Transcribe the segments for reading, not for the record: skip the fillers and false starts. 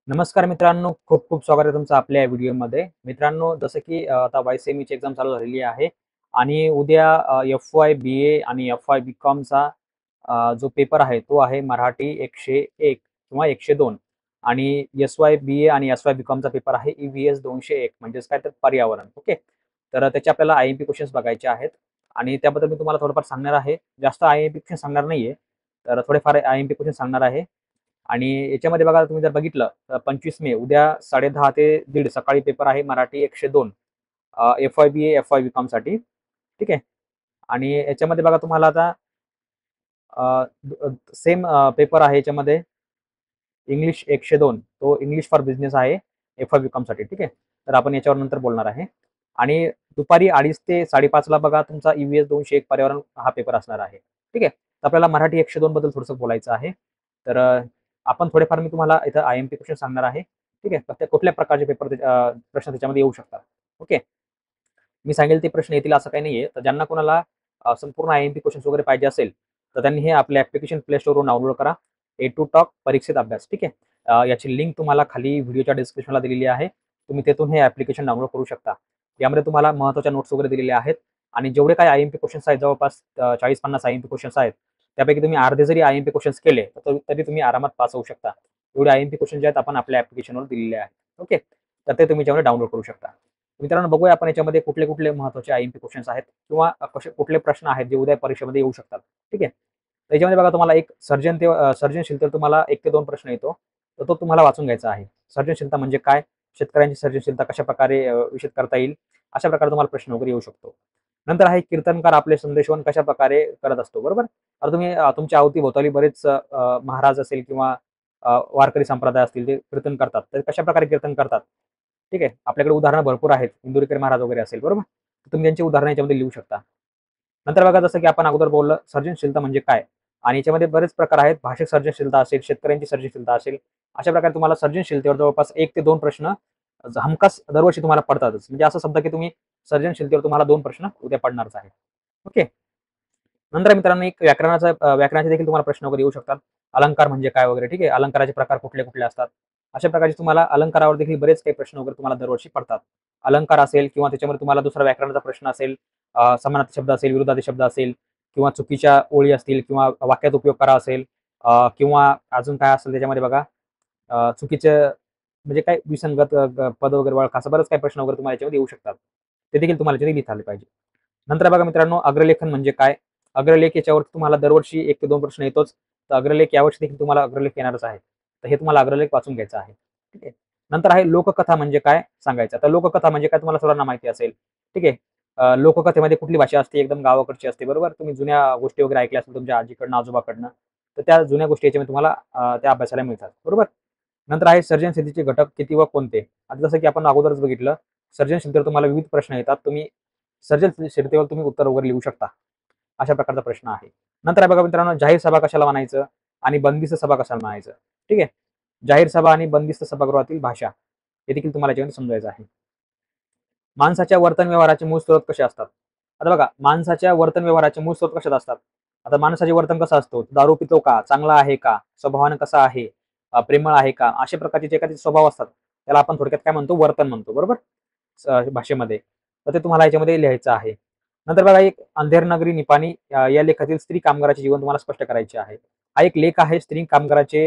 नमस्कार मित्रांनो, खूप खूप स्वागत आहे तुमचं आपल्या या व्हिडिओमध्ये. मित्रांनो, जसं की आता वाय-सी-एमची एक्झाम चालू झालेली आहे आणि उद्या एफ-वाय बी-ए आणि एफ-वाय बी-कॉमचा जो पेपर आहे तो आहे मराठी 101 किंवा 102 आणि एस-वाय बी-ए आणि एस-वाय बी-कॉमचा पेपर आहे ई-व्ही-एस 201 म्हणजेच काय तर पर्यावरण. ओके. तर त्याचे आपल्याला आय-एम-पी क्वेशन्स बघायचे आहेत आणि त्याबद्दल मी तुम्हाला थोडंफार सांगणार आहे. जास्त आय-एम-पी क्वेशन सांगणार नाहीये. तर थोडेफार आय-एम-पी क्वेशन सांगणार आहे. आणि याच्यामध्ये बघा तुम्ही जर बघितलं तर 25 मे उद्या 10:30 ते 1:30 सकाळी पेपर आहे मराठी 102 एफ-वाय बी-ए, एफ-वाय बी-कॉमसाठी. ठीक आहे. आणि याच्यामध्ये बघा तुम्हाला आता सेम पेपर आहे याच्यामध्ये इंग्लिश 102 तो इंग्लिश फॉर बिझनेस आहे एफ-वाय बी-कॉमसाठी. ठीक आहे. तर आपण याच्यावर नंतर बोलणार आहे. आणि दुपारी 2:30 ते 5:30 ला बघा तुमचा ई-व्ही-एस 201 पर्यावरण हा पेपर असणार आहे. ठीक आहे. तर आपल्याला मराठी 102 बद्दल थोडंसं बोलायचं आहे. तर आपण थोडेफार मी तुम्हाला इथं आय-एम-पी क्वेशन सांगणार आहे. ठीक आहे. तर कुठल्या प्रकारचे पेपर प्रश्न त्याच्यामध्ये येऊ शकतात. ओके. मी सांगेल ते प्रश्न येतील असं काही नाहीये. तर ज्यांना कोणाला संपूर्ण आय-एम-पी क्वेशन्स वगैरे पाहिजे असेल, तर त्यांनी हे आपलं ॲप्लिकेशन प्ले स्टोरवरून डाउनलोड करा. ए टू टॉक परीक्षित अभ्यास. ठीक आहे. याची लिंक तुम्हाला खाली व्हिडिओच्या डिस्क्रिप्शनला दिलेली आहे. तुम्ही तेथून हे ॲप्लिकेशन डाउनलोड करू शकता. यामध्ये तुम्हाला महत्त्वाच्या नोट्स वगैरे दिलेल्या आहेत आणि जेवढे काही आय-एम-पी क्वेशन्स आहेत जवळपास 40-50 आय-एम-पी क्वेशन्स आहेत. त्यापैकी तुम्ही अर्धे जरी आय-एम-पी क्वेशन्स केले, तर तरी तुम्ही आरामात पास होऊ शकता. एवढे आय-एम-पी क्वेशन्स जे आहेत आपण आपल्या ॲप्लिकेशनवर दिलेले आहेत. ओके. तर ते तुम्ही याच्यामध्ये डाउनलोड करू शकता. मित्रांनो, बघूया आपण याच्यामध्ये कुठले-कुठले महत्त्वाचे आय-एम-पी क्वेशन्स आहेत किंवा कुठले प्रश्न आहेत जे उद्या परीक्षेमध्ये येऊ शकतात. ठीक आहे. त्याच्यामध्ये बघा तुम्हाला एक सर्जनशीलतेवर तुम्हाला 1 ते 2 प्रश्न येतो. तर तो तुम्हाला वाचून घ्यायचा आहे. सर्जनशीलता म्हणजे काय? शेतकऱ्यांची सर्जनशीलता कशाप्रकारे विकसित करता येईल? अशा प्रकारे तुम्हाला प्रश्न वगैरे येऊ शकतो. नंतर आहे कीर्तनकार आपले संदेशवहन कशाप्रकारे करत असतो, बरोबर? आता तुम्ही तुमच्या अवती-भोवताली बरेच महाराज असेल किंवा वारकरी संप्रदाय असतील, ते कीर्तन करतात. तर कशाप्रकारे कीर्तन करतात? ठीक आहे. आपल्याकडे उदाहरणं भरपूर आहेत. इंदुरीकर महाराज वगैरे असेल, बरोबर? तर तुम्ही त्यांची उदाहरणं याच्यामध्ये लिहू शकता. नंतर बघा जसं की आपण अगोदर बोललं सर्जनशीलता म्हणजे काय? आणि याच्यामध्ये बरेच प्रकार आहेत. भाषिक सर्जनशीलता असेल, शेतकऱ्यांची सर्जनशीलता असेल. अशा प्रकारे तुम्हाला सर्जनशीलतेवर जवळपास 1 ते 2 प्रश्न हमखास दरवर्षी तुम्हाला पडतातच. म्हणजे असं समजा की तुम्ही सर्जनशीलतेवर तुम्हाला 2 प्रश्न उद्या पडणारच आहेत. ओके. नंतर मित्रांनो एक व्याकरणाचे देखील तुम्हाला प्रश्न वगैरे येऊ शकतात. अलंकार म्हणजे काय वगैरे, ठीक आहे. अलंकाराचे प्रकार कुठले-कुठले असतात. अशा प्रकारचे तुम्हाला अलंकारावर देखील बरेच काही प्रश्न वगैरे तुम्हाला दरवर्षी पडतात. अलंकार असेल किंवा त्याच्यामध्ये तुम्हाला दुसरा व्याकरणाचा प्रश्न असेल, समानार्थी शब्द असेल, विरुद्धार्थी शब्द असेल किंवा चुकीच्या ओळी असतील किंवा वाक्यात उपयोग करा असेल किंवा अजून काय असेल त्याच्यामध्ये बघा चुकीचं म्हणजे काय विसंगत पद वगैरे ओळखा असं बरेच काही प्रश्न वगैरे तुम्हाला याच्यामध्ये येऊ शकतात. ते देखील तुम्हाला याच्यामध्ये लिहिता आले पाहिजे. नंतर बघा मित्रांनो अग्रलेखन म्हणजे काय? अग्रलेख याच्यावरती तुम्हाला दरवर्षी 1 ते 2 प्रश्न येतोच. तर अग्रलेख यावर्षी देखील तुम्हाला अग्रलेख येणारच आहे. तर हे तुम्हाला अग्रलेख वाचून घ्यायचा आहे. ठीक आहे. नंतर आहे लोककथा म्हणजे काय सांगायचं. तर लोककथा म्हणजे काय तुम्हाला सर्वांना माहिती असेल. ठीक आहे. लोककथेमध्ये कुठली भाषा असते? एकदम गावाकडची असते, बरोबर? तुम्ही जुन्या गोष्टी वगैरे ऐकल्या असतील तुमच्या आजीकडनं, आजोबाकडनं. तर त्या जुन्या गोष्टी याच्यामध्ये तुम्हाला त्या अभ्यासाला मिळतात, बरोबर? नंतर आहे सर्जनशीलतेचे घटक किती व कोणते? आता जसं की आपण अगोदरच बघितलं, सर्जनशीलतेवर तुम्हाला विविध प्रश्न येतात. तुम्ही सर्जनशीलतेवर तुम्ही उत्तर वगैरे लिहू शकता. अशा प्रकारचा प्रश्न आहे. नंतर आहे बघा मित्रांनो, जाहीर सभा कशाला म्हणायचं आणि बंदिस्त सभा कशाला म्हणायचं? ठीक आहे. जाहीर सभा आणि बंदिस्त सभागृहातील भाषा हे देखील तुम्हाला याच्यामध्ये समजायचं आहे. माणसाच्या वर्तन व्यवहाराचे मूळ स्रोत कसे असतात? आता बघा, माणसाच्या वर्तन व्यवहाराचे मूळ स्रोत कशात असतात? आता माणसाचे वर्तन कसं असतो? दारू पितो का? चांगला आहे का? स्वभावानं कसा आहे? प्रेमळ आहे का? अशा प्रकारचे जे काही स्वभाव असतात, त्याला आपण थोडक्यात काय म्हणतो? वर्तन म्हणतो, बरोबर? भाषेमध्ये. तर ते तुम्हाला याच्यामध्ये लिहायचं आहे. नंतर बघा एक अंधेर नगरी निपाणी या लेखातील स्त्री कामगाराचे जीवन तुम्हाला स्पष्ट करायचे आहे. हा एक लेख आहे स्त्री कामगाराचे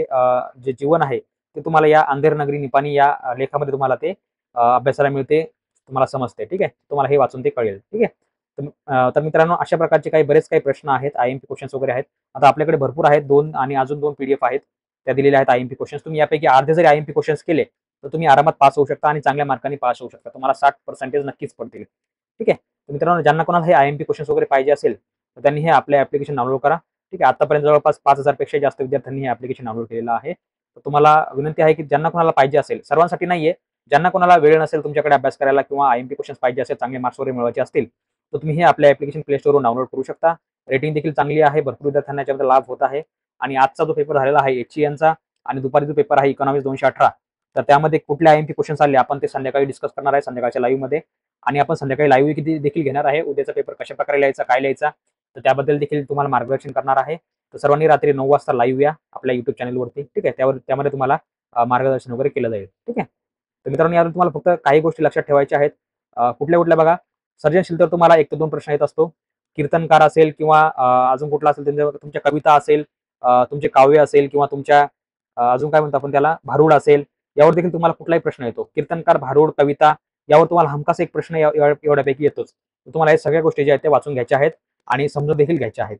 जे जीवन आहे, ते तुम्हाला या अंधेर नगरी निपाणी या लेखामध्ये तुम्हाला ते अभ्यासाला मिळते. तुम्हाला समजते. ठीक आहे. तुम्हाला हे वाचून ते कळेल. ठीक आहे. तर मित्रांनो अशा प्रकारचे बरेच काही प्रश्न आहेत. आय-एम-पी क्वेशन्स वगैरे आहेत. आता आपल्याकडे भरपूर आहेत. 2 आणि अजून 2 पी-डी-एफ आहेत. त्या दिलेल्या आहेत आय-एम-पी क्वेशन्स. तुम्ही यापैकी अर्धे जरी आय-एम-पी क्वेशन्स केले, तर तुम्ही आरामात पास होऊ शकता आणि चांगल्या मार्कांनी पास होऊ शकता. तुम्हाला 60% नक्कीच पडतील. ठीक आहे. तर मित्रांनो ज्यांना कोणाला हे आय-एम-पी क्वेशन्स वगैरे पाहिजे असेल, तर त्यांनी हे आपलं ॲप्लिकेशन डाउनलोड करा. ठीक आहे. आतापर्यंत जवळपास 5,000 पेक्षा जास्त विद्यार्थ्यांनी हे ॲप्लिकेशन डाउनलोड केलेलं आहे. तर तुम्हाला विनंती आहे की ज्यांना कोणाला पाहिजे असेल, सर्वांसाठी नाहीये, ज्यांना कोणाला वेळ नसेल तुमच्याकडे अभ्यास करायला किंवा आय-एम-पी क्वेशन्स पाहिजे असेल, चांगले मार्क्स वगैरे मिळवायचे असतील, तर तुम्ही हे आपलं ॲप्लिकेशन प्ले स्टोरवरून डाउनलोड करू शकता. रेटिंग देखील चांगली आहे. भरपूर विद्यार्थ्यांना याच्यामध्ये लाभ होत आहे. आणि आजचा जो पेपर झालेला आहे एचईएनचा आणि दुपारी जो पेपर आहे इकॉनॉमिक्स 218 तर त्यामध्ये कुठले आय-एम-पी क्वेशन्स आले आपण ते संध्याकाळी डिस्कस करणार आहे संध्याकाळच्या लाईव्हमध्ये. आणि आपण संध्याकाळी लाईव्ह देखील घेणार आहे. उद्याचा पेपर कशाप्रकारे लिहायचा, काय लिहायचा, तर त्याबद्दल देखील तुम्हाला मार्गदर्शन करणार आहे. तर सर्वांनी रात्री 9 वाजता लाईव्ह या आपल्या YouTube चॅनलवरती. ठीक आहे. त्यामध्ये तुम्हाला मार्गदर्शन वगैरे केलं जाईल. ठीक आहे. तर मित्रांनो यातून तुम्हाला फक्त काही गोष्टी लक्षात ठेवायच्या आहेत. कुठल्या कुठल्या बघा, सर्जनशील तर तुम्हाला 1 ते 2 प्रश्न येत असतो. कीर्तनकार असेल किंवा अजून कुठला असेल तुमच्या कविता असेल, तुमचे काव्य असेल किंवा तुमच्या अजून काय म्हणतो आपण त्याला भारुड असेल, यावर देखील तुम्हाला कुठलाही प्रश्न येतो. कीर्तनकार, भारुड, कविता यावर तुम्हाला हमखास एक प्रश्न एवढ्यापैकी येतोच. तर तुम्हाला या सगळ्या गोष्टी ज्या आहेत त्या वाचून घ्यायच्या आहेत आणि समजून देखील घ्यायच्या आहेत.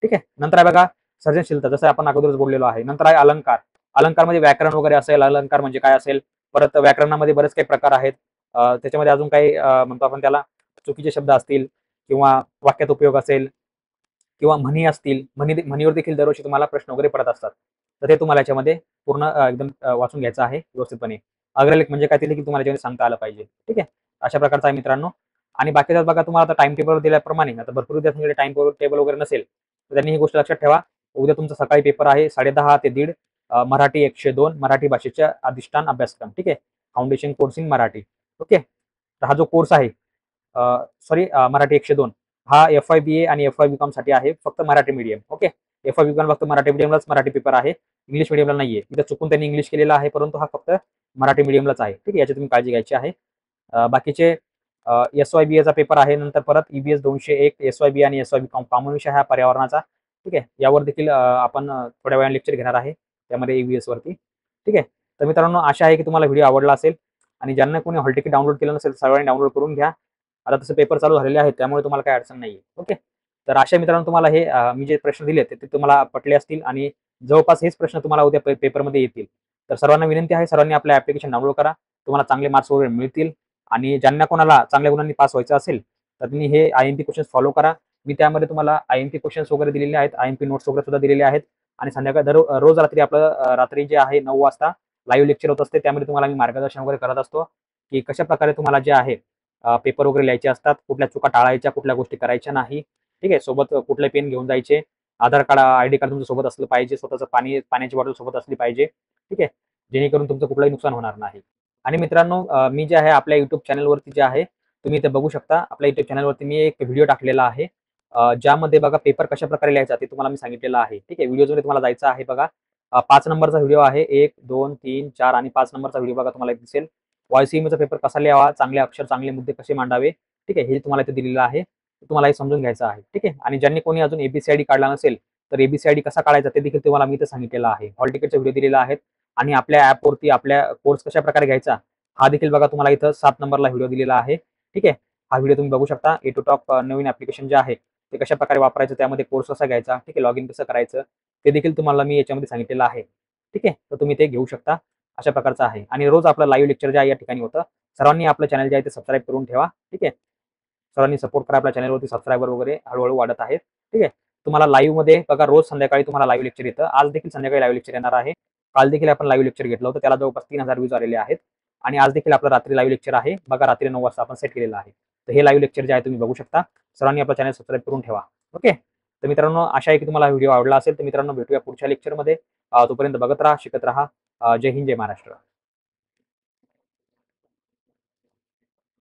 ठीक आहे. नंतर आहे बघा सर्जनशीलता, जसं आपण अगोदरच बोललेलो आहे. नंतर आहे अलंकार. अलंकार म्हणजे व्याकरण वगैरे असेल, अलंकार म्हणजे काय असेल, परत व्याकरणामध्ये बरेच काही प्रकार आहेत. त्याच्यामध्ये अजून काही म्हणतो आपण त्याला चुकीचे शब्द असतील किंवा वाक्यात उपयोग असेल किंवा म्हणी असतील, म्हणीवर देखील दरवर्षी तुम्हाला प्रश्न वगैरे पडत असतात. तर ते तुम्हाला याच्यामध्ये पूर्ण एकदम वाचून घ्यायचं आहे व्यवस्थितपणे. अग्रलेख म्हणजे काय ते देखील तुम्हाला याच्यामध्ये सांगता आलं पाहिजे. ठीक आहे. अशा प्रकारचं आहे मित्रांनो. आणि बाकीचं बघा तुम्हाला आता टाईम टेबल दिल्याप्रमाणे आता भरपूर विद्यार्थ्यांकडे टाईम टेबल वगैरे नसेल, तर त्यांनी ही गोष्ट लक्षात ठेवा. उद्या तुमचा सकाळी पेपर आहे 10:30 ते 1:30 मराठी 102 मराठी भाषेच्या अधिष्ठान अभ्यासक्रम. ठीक आहे. Foundation course in Marathi. Okay. तर हा जो कोर्स आहे सॉरी मराठी 102 हा FY BA आणि FY BCom साठी आहे, फक्त Marathi medium. Okay. FY BCom फक्त मराठी मीडियमलाच मराठी पेपर आहे, इंग्लिश मीडियमला नाहीये. इथं चुकून त्यांनी इंग्लिश केलेलं आहे, परंतु हा फक्त मराठी मीडियमलाच आहे. ठीक आहे. याची तुम्ही काळजी घ्यायची आहे. बाकीचे SYBA पेपर आहे, नंतर परत EBS 201 SYBA आणि SYBCom कॉमन विषय हा पर्यावरणाचा. ठीक आहे. यावर देखील आपण थोड्या वेळाने लेक्चर घेणार आहे त्यामध्ये EVS वरती. ठीक आहे. तर मित्रांनो आशा आहे की तुम्हाला व्हिडिओ आवडला असेल आणि ज्यांना कोणी हॉल तिकीट डाउनलोड केलं नसेल सर्वांनी डाउनलोड करून घ्या. आता तसं पेपर चालू झालेले आहेत त्यामुळे तुम्हाला काही अडचण नाहीये. ओके. तर अशा मित्रांनो तुम्हाला हे मी जे प्रश्न दिले ते तुम्हाला पटले असतील आणि जवळपास हेच प्रश्न तुम्हाला उद्या पेपरमध्ये येतील. तर सर्वांना विनंती आहे, सर्वांनी आपलं ॲप्लिकेशन डाउनलोड करा. तुम्हाला चांगले मार्क्स वगैरे मिळतील आणि ज्यांना कोणाला चांगल्या गुणांनी पास व्हायचं असेल, तर तुम्ही हे IMP क्वेश्चन्स फॉलो करा. मी त्यामध्ये तुम्हाला IMP क्वेश्चन्स वगैरे दिलेले आहेत, IMP नोट्स वगैरे सुद्धा दिलेले आहेत आणि संध्याकाळी रोज रात्री आपलं रात्री जे आहे 9 वाजता लाईव्ह लेक्चर होत असते. त्यामध्ये तुम्हाला मी मार्गदर्शन वगैरे करत असतो, की कशाप्रकारे तुम्हाला जे आहे पेपर वगैरे लिहायचे असतात, कुठल्या चुका टाळायच्या, कुठल्या गोष्टी करायच्या नाही. ठीक आहे. सोबत कुठले पेन घेऊन जायचे, आधार कार्ड, ID कार्ड तुमच्या सोबत असलं पाहिजे, स्वतःचं पाण्याची बॉटल सोबत असली पाहिजे. ठीक आहे. जेणेकरून तुमचं कुठलंही नुकसान होणार नाही. आणि मित्रांनो मी जे आहे आपल्या YouTube चॅनलवरती जे आहे तुम्ही इथे बघू शकता. आपल्या YouTube चॅनलवरती मी एक व्हिडिओ टाकलेला आहे. ज्यामध्ये बघा पेपर कशाप्रकारे लिहायचा ते तुम्हाला मी सांगितलेलं आहे. ठीक आहे. व्हिडिओमध्ये तुम्हाला जायचं आहे बघा. 5 नंबरचा व्हिडिओ आहे. 1, 2, 3, 4 आणि 5 नंबरचा व्हिडिओ बघा तुम्हाला दिसेल. YCMचा पेपर कसा लिहावा, चांगले अक्षर, चांगले मुद्दे कसे मांडावे. ठीक आहे. हे तुम्हाला इथे दिलेलं आहे. तुम्हाला हे समजून घ्यायचं आहे. ठीक आहे. आणि ज्यांनी कोणी अजून ABCID काढला नसेल, तर ABCID कसा काढायचा ते देखील तुम्हाला मी इथे सांगितलेलं आहे. हॉल तिकीटचे व्हिडिओ दिलेले आहेत आणि आपल्या ॲपवरती आपल्या कोर्स कशाप्रकारे घ्यायचा हा देखील बघा तुम्हाला इथं 7 नंबरला व्हिडिओ दिलेला आहे. ठीक आहे. हा व्हिडिओ तुम्ही बघू शकता. A to Top Naveen application जे आहे ते कशाप्रकारे वापरायचं, त्यामध्ये कोर्स कसा घ्यायचा, ठीक आहे, लॉगिन कसं करायचं ते देखील तुम्हाला मी याच्यामध्ये सांगितलेलं आहे. ठीक आहे. तर तुम्ही ते घेऊ शकता. अशा प्रकारचं आहे आणि रोज आपलं लाईव्ह लेक्चर जे आहे या ठिकाणी होतं. सर्वांनी आपलं चॅनल जे आहे ते सबस्क्राईब करून ठेवा. ठीक आहे. सर्वांनी सपोर्ट करा. आपल्या चॅनलवरती सबस्क्रायबर वगैरे हळू वाढत आहेत. ठीक आहे. तुम्हाला लाईव्हमध्ये बघा रोज संध्याकाळी तुम्हाला लाईव्ह लेक्चर येतं. आज देखील संध्याकाळी लाईव्ह लेक्चर येणार आहे. काल देखील आपण लाईव्ह लेक्चर घेतलं होतं. त्याला जवळपास 3000 व्ह्यूज आलेले आहेत आणि आज देखील आपलं रात्री लाईव्ह लेक्चर आहे. बघा रात्री 9 वाजता आपण सेट केलेलं आहे. तर हे लाईव्ह लेक्चर जे आहे तुम्ही बघू शकता. सर्वांनी आपलं चॅनल सबस्क्राईब करून ठेवा. ओके. तर मित्रांनो आशा आहे की तुम्हाला व्हिडिओ आवडला असेल. तर मित्रांनो भेटूया पुढच्या लेक्चरमध्ये. तोपर्यंत बघत राहा, शिकत राहा. जय हिंद, जय महाराष्ट्र.